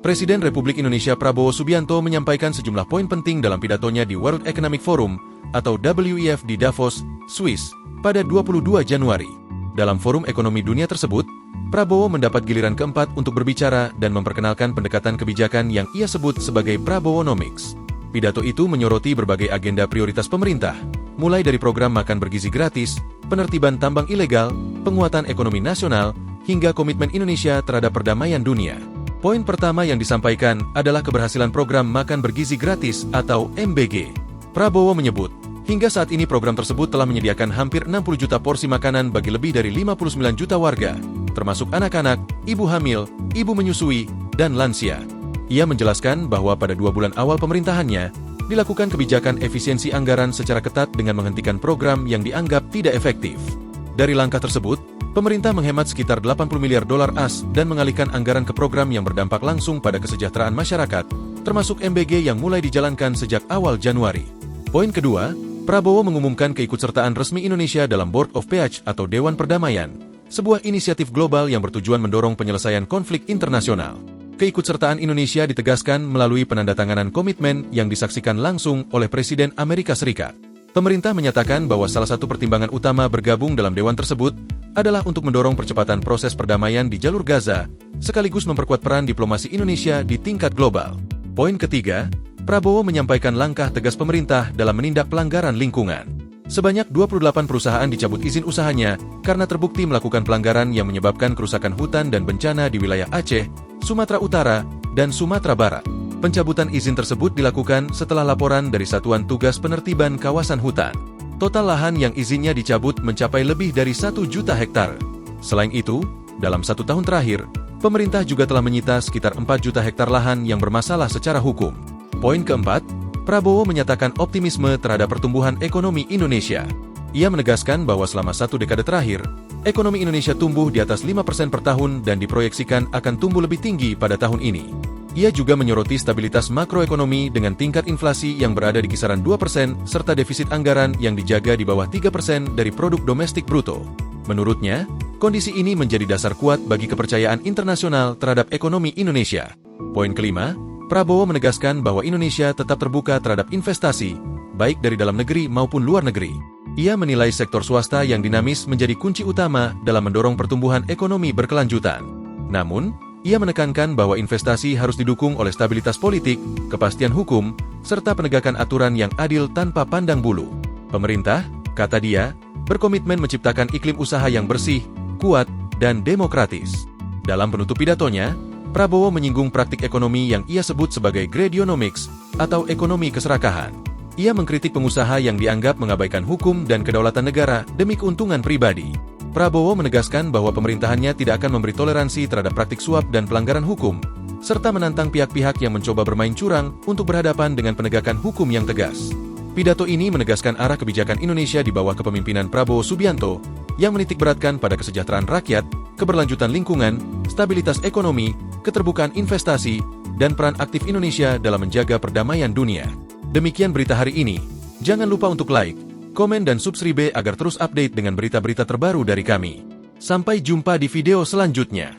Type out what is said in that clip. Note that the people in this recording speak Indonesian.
Presiden Republik Indonesia Prabowo Subianto menyampaikan sejumlah poin penting dalam pidatonya di World Economic Forum atau WEF di Davos, Swiss, pada 22 Januari. Dalam forum ekonomi dunia tersebut, Prabowo mendapat giliran keempat untuk berbicara dan memperkenalkan pendekatan kebijakan yang ia sebut sebagai Prabowonomics. Pidato itu menyoroti berbagai agenda prioritas pemerintah, mulai dari program makan bergizi gratis, penertiban tambang ilegal, penguatan ekonomi nasional, hingga komitmen Indonesia terhadap perdamaian dunia. Poin pertama yang disampaikan adalah keberhasilan program makan bergizi gratis atau MBG. Prabowo menyebut, hingga saat ini program tersebut telah menyediakan hampir 60 juta porsi makanan bagi lebih dari 59 juta warga, termasuk anak-anak, ibu hamil, ibu menyusui, dan lansia. Ia menjelaskan bahwa pada 2 bulan awal pemerintahannya, dilakukan kebijakan efisiensi anggaran secara ketat dengan menghentikan program yang dianggap tidak efektif. Dari langkah tersebut, pemerintah menghemat sekitar 80 miliar dolar AS dan mengalihkan anggaran ke program yang berdampak langsung pada kesejahteraan masyarakat, termasuk MBG yang mulai dijalankan sejak awal Januari. Poin kedua, Prabowo mengumumkan keikutsertaan resmi Indonesia dalam Board of Peace atau Dewan Perdamaian, sebuah inisiatif global yang bertujuan mendorong penyelesaian konflik internasional. Keikutsertaan Indonesia ditegaskan melalui penandatanganan komitmen yang disaksikan langsung oleh Presiden Amerika Serikat. Pemerintah menyatakan bahwa salah satu pertimbangan utama bergabung dalam dewan tersebut adalah untuk mendorong percepatan proses perdamaian di jalur Gaza, sekaligus memperkuat peran diplomasi Indonesia di tingkat global. Poin ketiga, Prabowo menyampaikan langkah tegas pemerintah dalam menindak pelanggaran lingkungan. Sebanyak 28 perusahaan dicabut izin usahanya karena terbukti melakukan pelanggaran yang menyebabkan kerusakan hutan dan bencana di wilayah Aceh, Sumatera Utara, dan Sumatera Barat. Pencabutan izin tersebut dilakukan setelah laporan dari Satuan Tugas Penertiban Kawasan Hutan. Total lahan yang izinnya dicabut mencapai lebih dari 1 juta hektar. Selain itu, dalam 1 tahun terakhir, pemerintah juga telah menyita sekitar 4 juta hektar lahan yang bermasalah secara hukum. Poin keempat, Prabowo menyatakan optimisme terhadap pertumbuhan ekonomi Indonesia. Ia menegaskan bahwa selama 1 dekade terakhir, ekonomi Indonesia tumbuh di atas 5% per tahun dan diproyeksikan akan tumbuh lebih tinggi pada tahun ini. Ia juga menyoroti stabilitas makroekonomi dengan tingkat inflasi yang berada di kisaran 2% serta defisit anggaran yang dijaga di bawah 3% dari produk domestik bruto. Menurutnya, kondisi ini menjadi dasar kuat bagi kepercayaan internasional terhadap ekonomi Indonesia. Poin kelima, Prabowo menegaskan bahwa Indonesia tetap terbuka terhadap investasi, baik dari dalam negeri maupun luar negeri. Ia menilai sektor swasta yang dinamis menjadi kunci utama dalam mendorong pertumbuhan ekonomi berkelanjutan. Namun, ia menekankan bahwa investasi harus didukung oleh stabilitas politik, kepastian hukum, serta penegakan aturan yang adil tanpa pandang bulu. Pemerintah, kata dia, berkomitmen menciptakan iklim usaha yang bersih, kuat, dan demokratis. Dalam penutup pidatonya, Prabowo menyinggung praktik ekonomi yang ia sebut sebagai Gradionomics atau ekonomi keserakahan. Ia mengkritik pengusaha yang dianggap mengabaikan hukum dan kedaulatan negara demi keuntungan pribadi. Prabowo menegaskan bahwa pemerintahannya tidak akan memberi toleransi terhadap praktik suap dan pelanggaran hukum, serta menantang pihak-pihak yang mencoba bermain curang untuk berhadapan dengan penegakan hukum yang tegas. Pidato ini menegaskan arah kebijakan Indonesia di bawah kepemimpinan Prabowo Subianto yang menitikberatkan pada kesejahteraan rakyat, keberlanjutan lingkungan, stabilitas ekonomi, keterbukaan investasi, dan peran aktif Indonesia dalam menjaga perdamaian dunia. Demikian berita hari ini. Jangan lupa untuk like, komen dan subscribe agar terus update dengan berita-berita terbaru dari kami. Sampai jumpa di video selanjutnya.